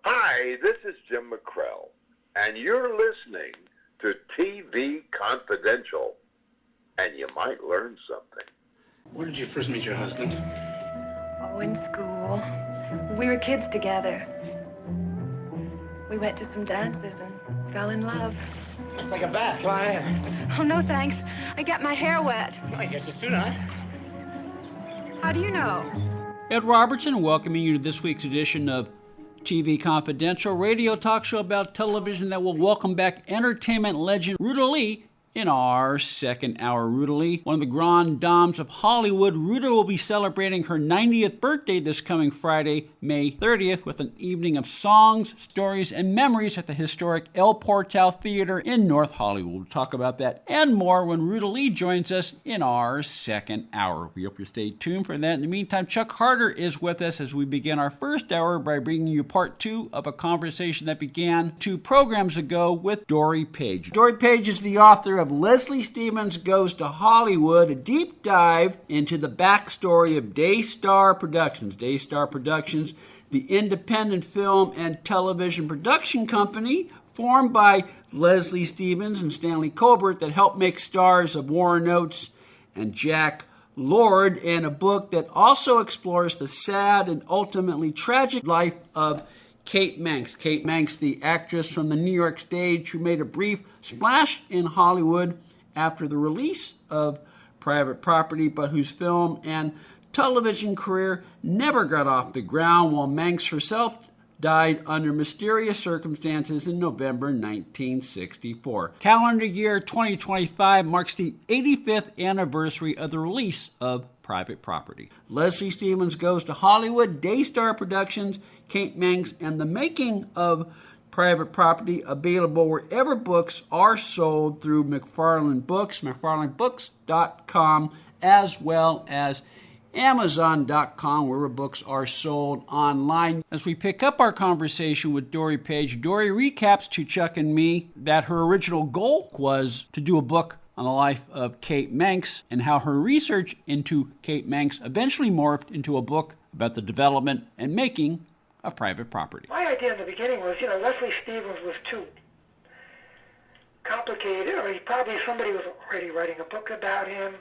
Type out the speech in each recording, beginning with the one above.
Hi, this is Jim McCrell, and you're listening to TV Confidential, and you might learn something. Where did you first meet your husband? Oh, in school. We were kids together. We went to some dances and fell in love. It's like a bath. Come on in. Oh, no, thanks. I got my hair wet. I guess it's soon, huh? How do you know? Ed Robertson welcoming you to this week's edition of TV Confidential, radio talk show about television that will welcome back entertainment legend Ruta Lee in our second hour. Ruta Lee, one of the grand dames of Hollywood. Ruta will be celebrating her 90th birthday this coming Friday, May 30th, with an evening of songs, stories, and memories at the historic El Portal Theater in North Hollywood. We'll talk about that and more when Ruta Lee joins us in our second hour. We hope you stay tuned for that. In the meantime, Chuck Harter is with us as we begin our first hour by bringing you part two of a conversation that began 2 programs ago with Dore Page. Dore Page is the author of Leslie Stevens Goes to Hollywood, a deep dive into the backstory of Daystar Productions. Daystar Productions, the independent film and television production company formed by Leslie Stevens and Stanley Colbert that helped make stars of Warren Oates and Jack Lord, and a book that also explores the sad and ultimately tragic life of Kate Manx. Kate Manx, the actress from the New York stage who made a brief splash in Hollywood after the release of Private Property, but whose film and television career never got off the ground, while Manx herself died under mysterious circumstances in November 1964. Calendar year 2025 marks the 85th anniversary of the release of Private Property. Leslie Stevens Goes to Hollywood, Daystar Productions, Kate Manx, and the making of Private Property, available wherever books are sold through McFarland Books, McFarlandBooks.com, as well as Amazon.com, where books are sold online. As we pick up our conversation with Dore Page, Dore recaps to Chuck and me that her original goal was to do a book on the life of Kate Manx and how her research into Kate Manx eventually morphed into a book about the development and making of Private Property. My idea in the beginning was, Leslie Stevens was too complicated, or somebody was already writing a book about him.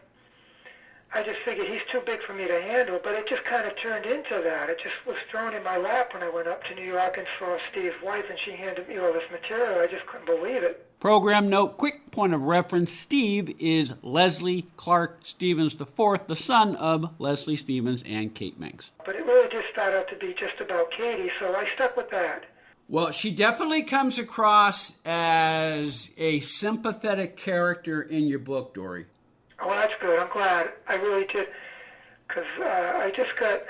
I just figured he's too big for me to handle, but it just kind of turned into that. It just was thrown in my lap when I went up to New York and saw Steve's wife, and she handed me all this material. I just couldn't believe it. Program note, quick point of reference, Steve is Leslie Clark Stevens IV, the son of Leslie Stevens and Kate Manx. But it really just started out to be just about Katie, so I stuck with that. Well, she definitely comes across as a sympathetic character in your book, Dore. Oh, that's good. I'm glad. I really did, because I just got,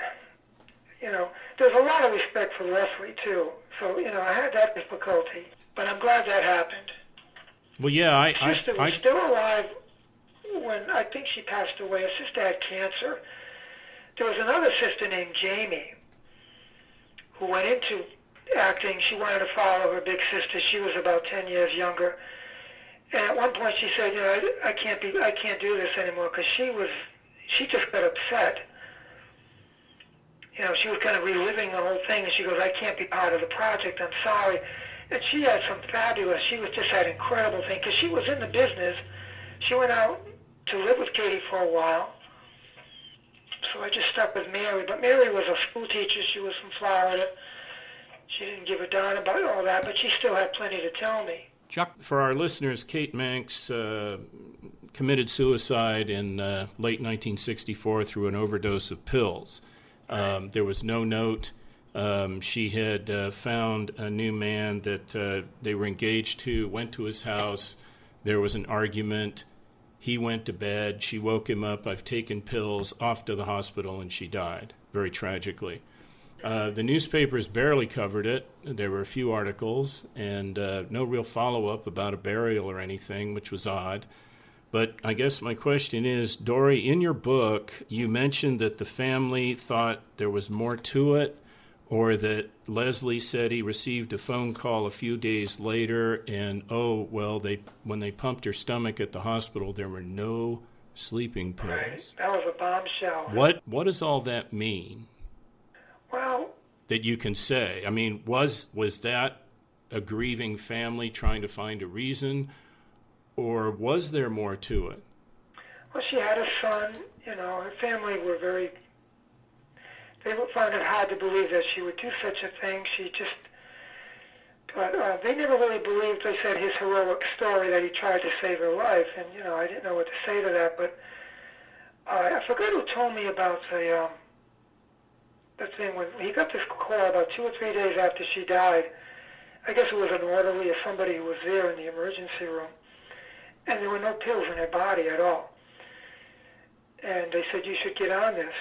there's a lot of respect for Leslie, too. So, I had that difficulty, but I'm glad that happened. Well, yeah, Sister was still alive when I think she passed away. Her sister had cancer. There was another sister named Jamie who went into acting. She wanted to follow her big sister. She was about 10 years younger. And at one point she said, I can't do this anymore, because she just got upset. She was kind of reliving the whole thing, and she goes, I can't be part of the project, I'm sorry. And she had she had incredible thing, because she was in the business. She went out to live with Katie for a while. So I just stuck with Mary. But Mary was a school teacher. She was from Florida. She didn't give a darn about all that, but she still had plenty to tell me. Chuck? For our listeners, Kate Manx committed suicide in late 1964 through an overdose of pills. There was no note. She had found a new man that they were engaged to, went to his house. There was an argument. He went to bed. She woke him up. I've taken pills, off to the hospital, and she died, very tragically. The newspapers barely covered it. There were a few articles and no real follow-up about a burial or anything, which was odd. But I guess my question is, Dore, in your book, you mentioned that the family thought there was more to it, or that Leslie said he received a phone call a few days later and, when they pumped her stomach at the hospital, there were no sleeping pills. Right. That was a bombshell. What does all that mean? Well, that you can say? I mean, was that a grieving family trying to find a reason, or was there more to it? Well, she had a son. Her family were they found it hard to believe that she would do such a thing. But they never really believed, they said, his heroic story that he tried to save her life. And, I didn't know what to say to that. But I forgot who told me about the thing when he got this call about 2 or 3 days after she died. I guess it was an orderly or somebody who was there in the emergency room. And there were no pills in her body at all. And they said, you should get on this.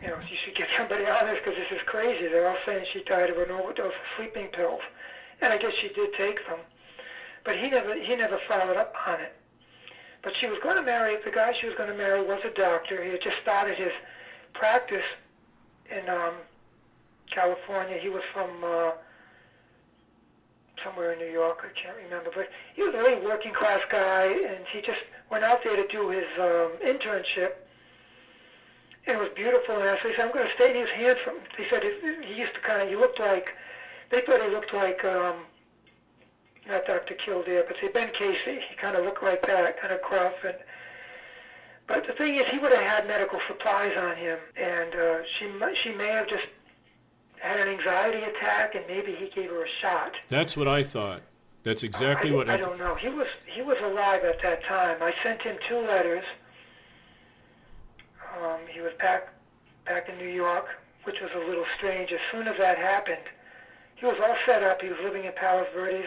You should get somebody on this because this is crazy. They're all saying she died of an overdose of sleeping pills. And I guess she did take them. But he never followed up on it. But she was going to marry, the guy she was going to marry was a doctor. He had just started his practice in California. He was from somewhere in New York, I can't remember. But he was a very working class guy, and he just went out there to do his internship. And it was beautiful, and so he said, I'm going to stay. And he was handsome. He said he used to he looked like, they thought he looked like, not Dr. Kildare, but say Ben Casey. He kind of looked like that, kind of gruff. But the thing is, he would have had medical supplies on him, and she may have just had an anxiety attack, and maybe he gave her a shot. That's what I thought. That's exactly what I don't know. He was alive at that time. I sent him 2 letters. He was back in New York, which was a little strange. As soon as that happened, he was all set up. He was living in Palos Verdes.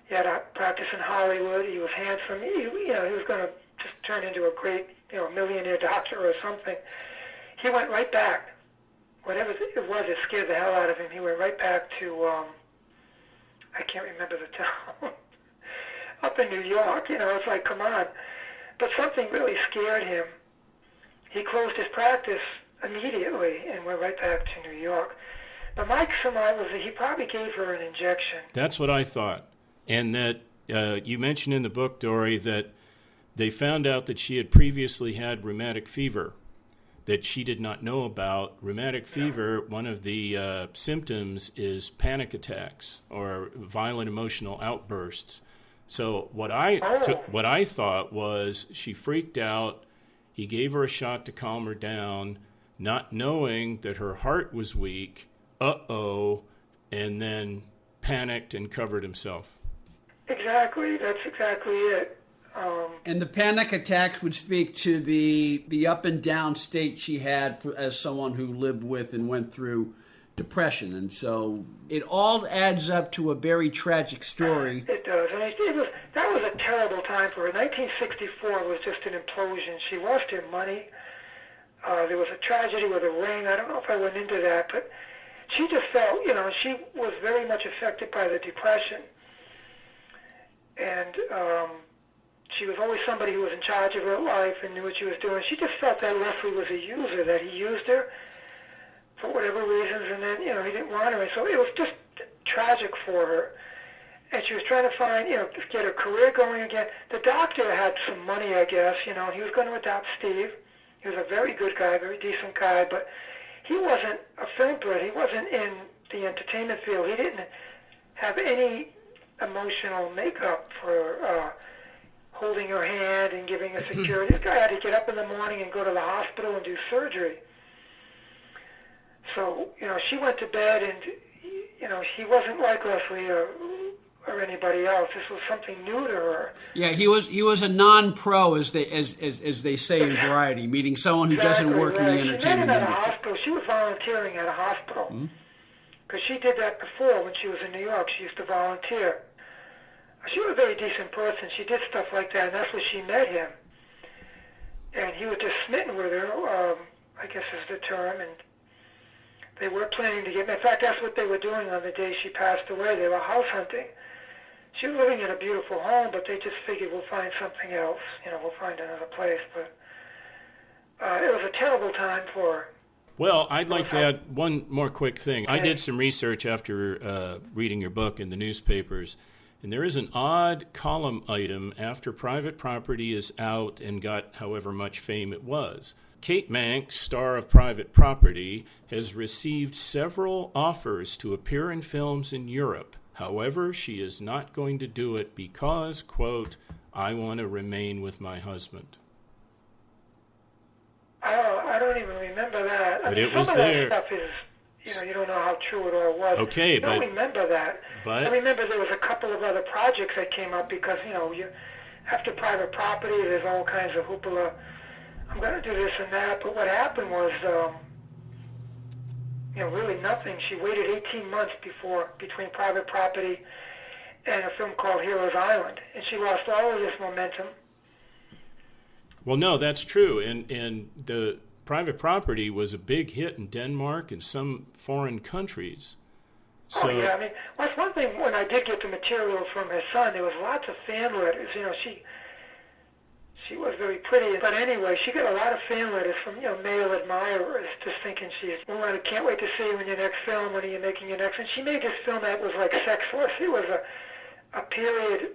He had a practice in Hollywood. He was handsome. He was going to just turn into a great, millionaire doctor or something. He went right back. Whatever it was, it scared the hell out of him. He went right back to, I can't remember the town, up in New York. It's like, come on. But something really scared him. He closed his practice immediately and went right back to New York. But my surmise was that he probably gave her an injection. That's what I thought. And that you mentioned in the book, Dore, that they found out that she had previously had rheumatic fever that she did not know about. Rheumatic fever, one of the symptoms is panic attacks or violent emotional outbursts. So what I thought was she freaked out. He gave her a shot to calm her down, not knowing that her heart was weak. And then panicked and covered himself. Exactly. That's exactly it. And the panic attacks would speak to the up and down state she had as someone who lived with and went through depression. And so it all adds up to a very tragic story. It does. And that was a terrible time for her. 1964 was just an implosion. She lost her money. There was a tragedy with a ring. I don't know if I went into that, but she just felt, she was very much affected by the depression. And she was always somebody who was in charge of her life and knew what she was doing. She just felt that Leslie was a user, that he used her for whatever reasons, and then, he didn't want her. And so it was just tragic for her. And she was trying to find, get her career going again. The doctor had some money, I guess. He was going to adopt Steve. He was a very good guy, very decent guy, but he wasn't a film bred. He wasn't in the entertainment field. He didn't have any emotional makeup for holding her hand and giving her security. This guy had to get up in the morning and go to the hospital and do surgery. So, she went to bed and, he wasn't like Leslie or anybody else. This was something new to her. Yeah, he was a non-pro, as they say in Variety, meaning someone who doesn't work in the entertainment industry. She met him at a industry. hospital. She was volunteering at a hospital. Because she did that before when she was in New York. She used to volunteer. She was a very decent person. She did stuff like that, and that's where she met him. And he was just smitten with her, I guess is the term, and they were planning to get married. In fact, that's what they were doing on the day she passed away. They were house hunting. She was living in a beautiful home, but they just figured we'll find something else. We'll find another place. But it was a terrible time for her. Well, I'd like to add one more quick thing. I did some research after reading your book in the newspapers, and there is an odd column item after private property is out and got however much fame it was. Kate Manx, star of Private Property, has received several offers to appear in films in Europe. However, she is not going to do it because, quote, I want to remain with my husband. Oh, I don't even remember that. But I mean, it was some of there. that stuff is, you don't know how true it all was. Okay, I don't remember that. But I remember there was a couple of other projects that came up because, after Private Property, there's all kinds of hoopla. I'm going to do this and that. But what happened was, really nothing. She waited 18 months between Private Property and a film called Heroes Island, and she lost all of this momentum. Well, no, that's true. And the Private Property was a big hit in Denmark and some foreign countries. So, oh, yeah, I mean, that's one thing. When I did get the material from her son, there was lots of fan letters. She was very pretty. But anyway, she got a lot of fan letters from, male admirers just thinking I can't wait to see you in your next film. When are you making your next? And she made this film that was like sexless. It was a period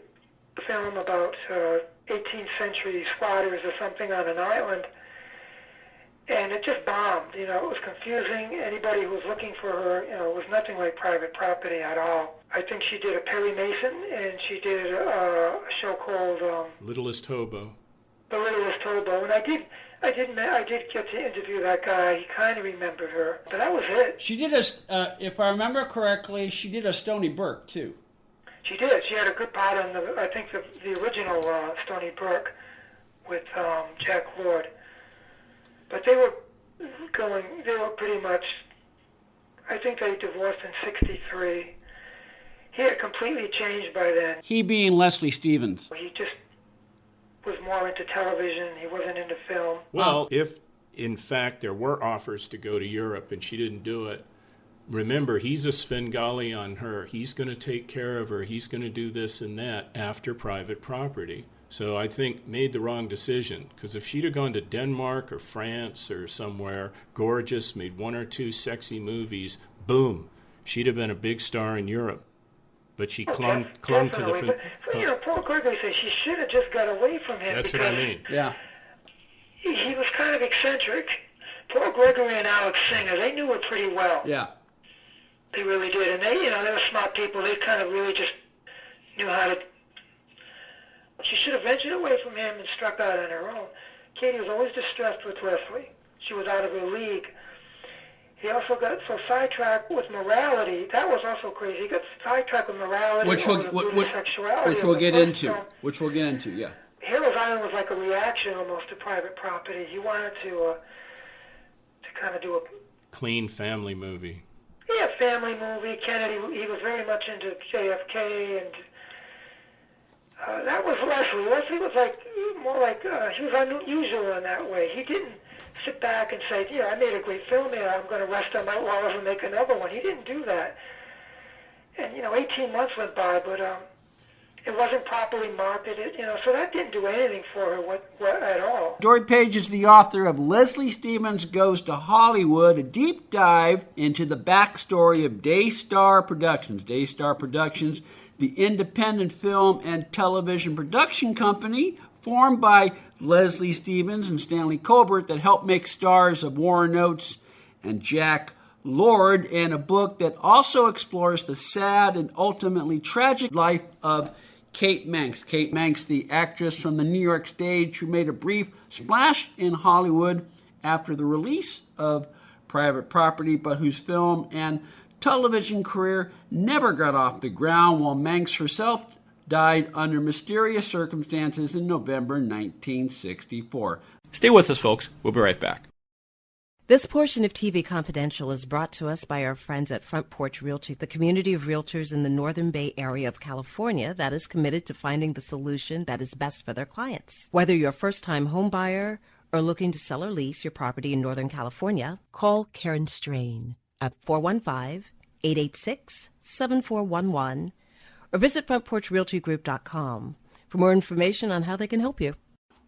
film about 18th century squatters or something on an island. And it just bombed, it was confusing. Anybody who was looking for her, it was nothing like Private Property at all. I think she did a Perry Mason, and she did a show called Littlest Hobo. The Littlest Hobo, and I did get to interview that guy. He kind of remembered her, but that was it. She did if I remember correctly, she did a Stony Burke too. She did. She had a good part on the original Stony Burke with Jack Lord. But they were pretty much, I think they divorced in 1963. He had completely changed by then. He being Leslie Stevens. He just was more into television. He wasn't into film. Well, if in fact there were offers to go to Europe and she didn't do it, remember, he's a Svengali on her. He's going to take care of her. He's going to do this and that after Private Property. So I think made the wrong decision, because if she'd have gone to Denmark or France or somewhere gorgeous, made one or two sexy movies, boom, she'd have been a big star in Europe. But she clung to the... But, Paul Gregory says she should have just got away from him. That's what I mean. Yeah. He was kind of eccentric. Paul Gregory and Alex Singer, they knew her pretty well. Yeah. They really did. And they were smart people. They kind of really just knew how to... She should have ventured away from him and struck out on her own. Katie was always distressed with Leslie. She was out of her league. He also got so sidetracked with morality. That was also crazy. He got sidetracked with morality, which we'll get into. Which we'll get into. Yeah. Heroes Island was like a reaction almost to Private Property. He wanted to kind of do a clean family movie. Yeah, family movie. Kennedy. He was very much into JFK, and that was Leslie. Leslie was more like he was unusual in that way. He didn't sit back and say, I made a great film here, I'm going to rest on my laurels and make another one. He didn't do that. And, 18 months went by, but it wasn't properly marketed, so that didn't do anything for her at all. Dore Page is the author of Leslie Stevens Goes to Hollywood, a deep dive into the backstory of Daystar Productions. Daystar Productions, the independent film and television production company formed by Leslie Stevens and Stanley Colbert that helped make stars of Warren Oates and Jack Lord, in a book that also explores the sad and ultimately tragic life of Kate Manx. Kate Manx, the actress from the New York stage who made a brief splash in Hollywood after the release of Private Property, but whose film and television career never got off the ground, while Manx herself died under mysterious circumstances in November 1964. Stay with us, folks. We'll be right back. This portion of TV Confidential is brought to us by our friends at Front Porch Realty, the community of realtors in the Northern Bay area of California that is committed to finding the solution that is best for their clients. Whether you're a first-time home buyer or looking to sell or lease your property in Northern California, call Karen Strain at 415-886-7411 or visit frontporchrealtygroup.com for more information on how they can help you.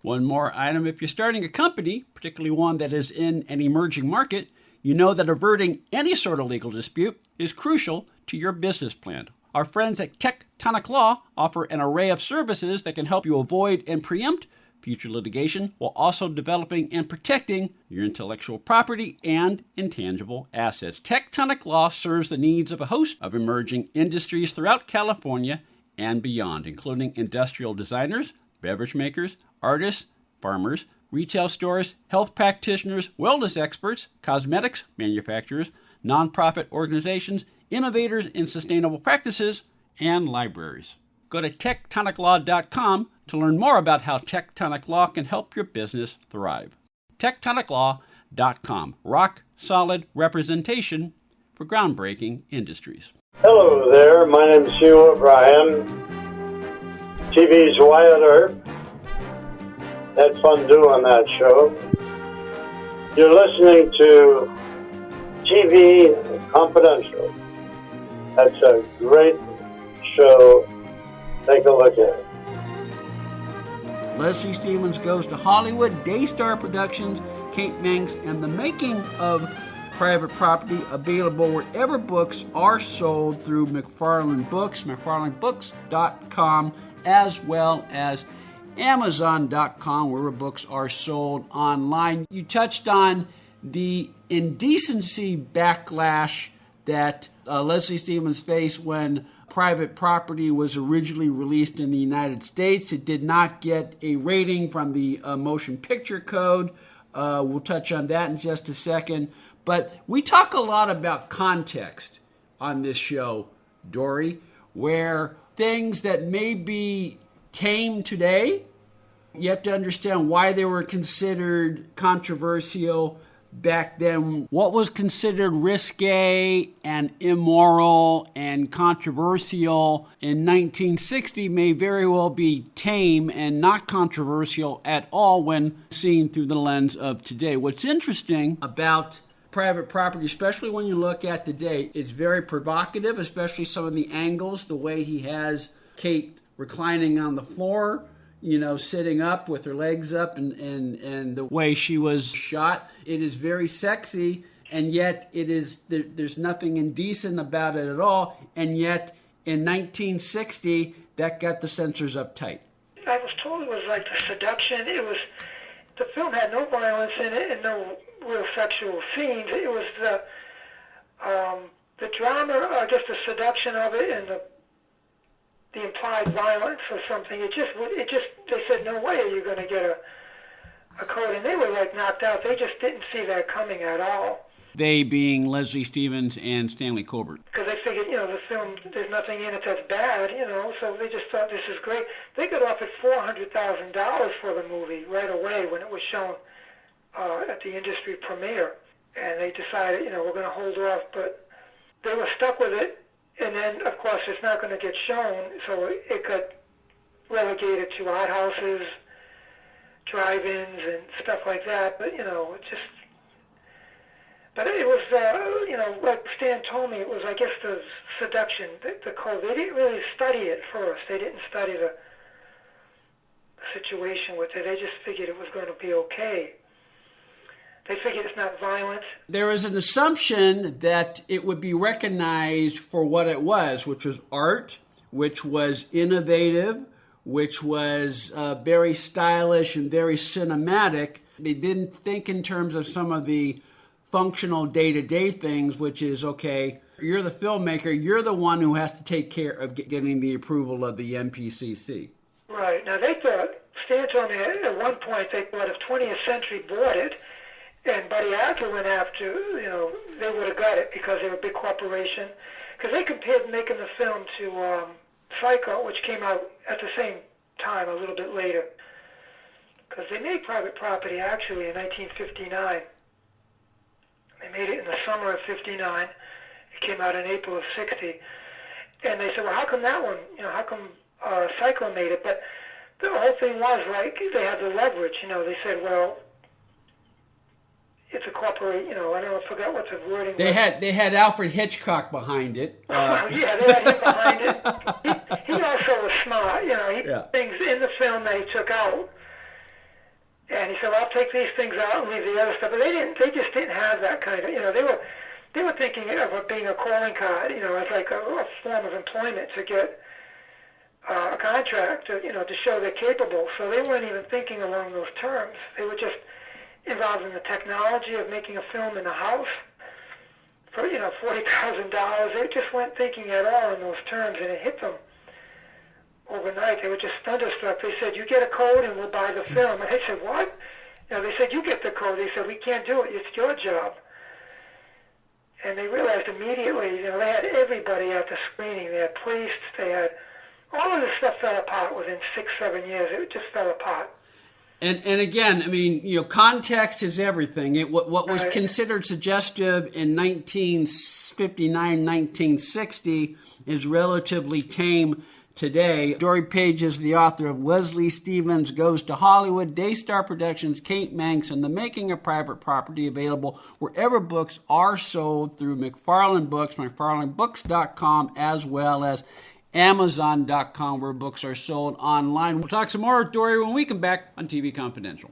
One more item. If you're starting a company, particularly one that is in an emerging market, you know that averting any sort of legal dispute is crucial to your business plan. Our friends at Tectonic Law offer an array of services that can help you avoid and preempt future litigation while also developing and protecting your intellectual property and intangible assets. Tectonic Law serves the needs of a host of emerging industries throughout California and beyond, including industrial designers, beverage makers, artists, farmers, retail stores, health practitioners, wellness experts, cosmetics manufacturers, nonprofit organizations, innovators in sustainable practices, and libraries. Go to tectoniclaw.com to learn more about how Tectonic Law can help your business thrive. tectoniclaw.com. Rock solid representation for groundbreaking industries. Hello there, my name is Hugh O'Brien, TV's Wyatt Earp. Had fun doing that show. You're listening to TV Confidential. That's a great show. Take a look at it. Leslie Stevens Goes to Hollywood, Daystar Productions, Kate Manx, and the making of Private Property, available wherever books are sold through McFarland Books, McFarlandBooks.com, as well as Amazon.com, wherever books are sold online. You touched on the indecency backlash that Leslie Stevens faced when Private Property was originally released in the United States. It did not get a rating from the Motion Picture Code. We'll touch on that in just a second. But we talk a lot about context on this show, Dore, where things that may be tame today, you have to understand why they were considered controversial back then. What was considered risque and immoral and controversial in 1960 may very well be tame and not controversial at all when seen through the lens of today. What's interesting about Private Property, especially when you look at today, it's very provocative, especially some of the angles, the way he has Kate reclining on the floor, sitting up with her legs up, and the way she was shot. It is very sexy, and yet there's nothing indecent about it at all, and yet in 1960, that got the censors uptight. I was told it was like the seduction. The film had no violence in it and no real sexual scenes. It was the drama, or just the seduction of it, and the implied violence or something. It just they said, no way are you going to get a code, and they were like knocked out. They just didn't see that coming at all. They being Leslie Stevens and Stanley Colbert. Because they figured, the film, there's nothing in it that's bad, so they just thought this is great. They got offered $400,000 for the movie right away when it was shown at the industry premiere. And they decided, we're going to hold off, but they were stuck with it. And then, of course, it's not going to get shown, so it got relegated to art houses, drive-ins, and stuff like that. But, But it was, like Stan told me, it was, I guess, the seduction, the code. They didn't really study it first. They didn't study the situation with it. They just figured it was going to be okay. They figured it's not violent. There was an assumption that it would be recognized for what it was, which was art, which was innovative, which was very stylish and very cinematic. They didn't think in terms of some of the functional day-to-day things, which is, okay, you're the filmmaker, you're the one who has to take care of getting the approval of the MPCC. Right. Now, they thought, Stan told me at one point, they thought if 20th Century bought it, and Buddy Adler went after, they would have got it because they were a big corporation. Because they compared making the film to Psycho, which came out at the same time, a little bit later. Because they made Private Property, actually, in 1959. They made it in the summer of 59. It came out in April of 60. And they said, well, how come that one, how come Psycho made it? But the whole thing was, like, they had the leverage. They said, well, it's a corporate, I forgot what the wording was. They had Alfred Hitchcock behind it. Yeah, they had him behind it. He also was smart, he put things in the film that he took out. And he said, well, I'll take these things out and leave the other stuff. But they just didn't have that kind of, they were thinking of it being a calling card, as like a form of employment to get a contract to show they're capable. So they weren't even thinking along those terms. They were just involved in the technology of making a film in a house for $40,000. They just weren't thinking at all in those terms, and it hit them overnight. They were just thunderstruck. They said, "You get a code and we'll buy the film." And they said, "What?" They said, "You get the code." They said, "We can't do it. It's your job." And they realized immediately, they had everybody at the screening. They had priests. They had all of this stuff fell apart within 6-7 years. It just fell apart. And again, I mean, context is everything. What was considered suggestive in 1959, 1960 is relatively tame today. Dore Page is the author of Leslie Stevens Goes to Hollywood, Daystar Productions, Kate Manx, and The Making of Private Property, available wherever books are sold through McFarland Books, McFarlandBooks.com, as well as Amazon.com, where books are sold online. We'll talk some more, Dore, when we come back on TV Confidential.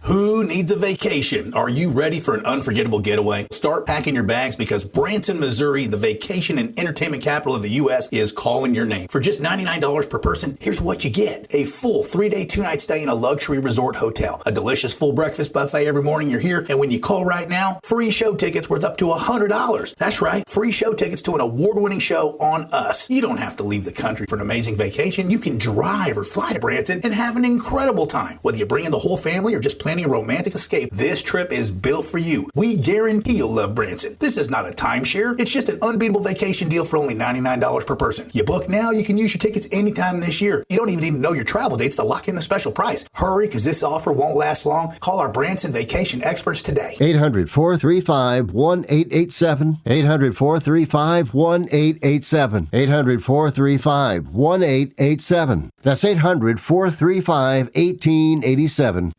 Who needs a vacation? Are you ready for an unforgettable getaway? Start packing your bags because Branson, Missouri, the vacation and entertainment capital of the U.S., is calling your name. For just $99 per person, here's what you get. A full 3-day, 2-night stay in a luxury resort hotel. A delicious full breakfast buffet every morning you're here. And when you call right now, free show tickets worth up to $100. That's right, free show tickets to an award-winning show on us. You don't have to leave the country for an amazing vacation. You can drive or fly to Branson and have an incredible time. Whether you bring in the whole family or just planning a romantic escape, this trip is built for you. We guarantee you'll love Branson. This is not a timeshare. It's just an unbeatable vacation deal for only $99 per person. You book now, you can use your tickets anytime this year. You don't even need to know your travel dates to lock in the special price. Hurry, because this offer won't last long. Call our Branson vacation experts today. 800-435-1887. 800-435-1887. 800-435-1887. That's 800-435-1887.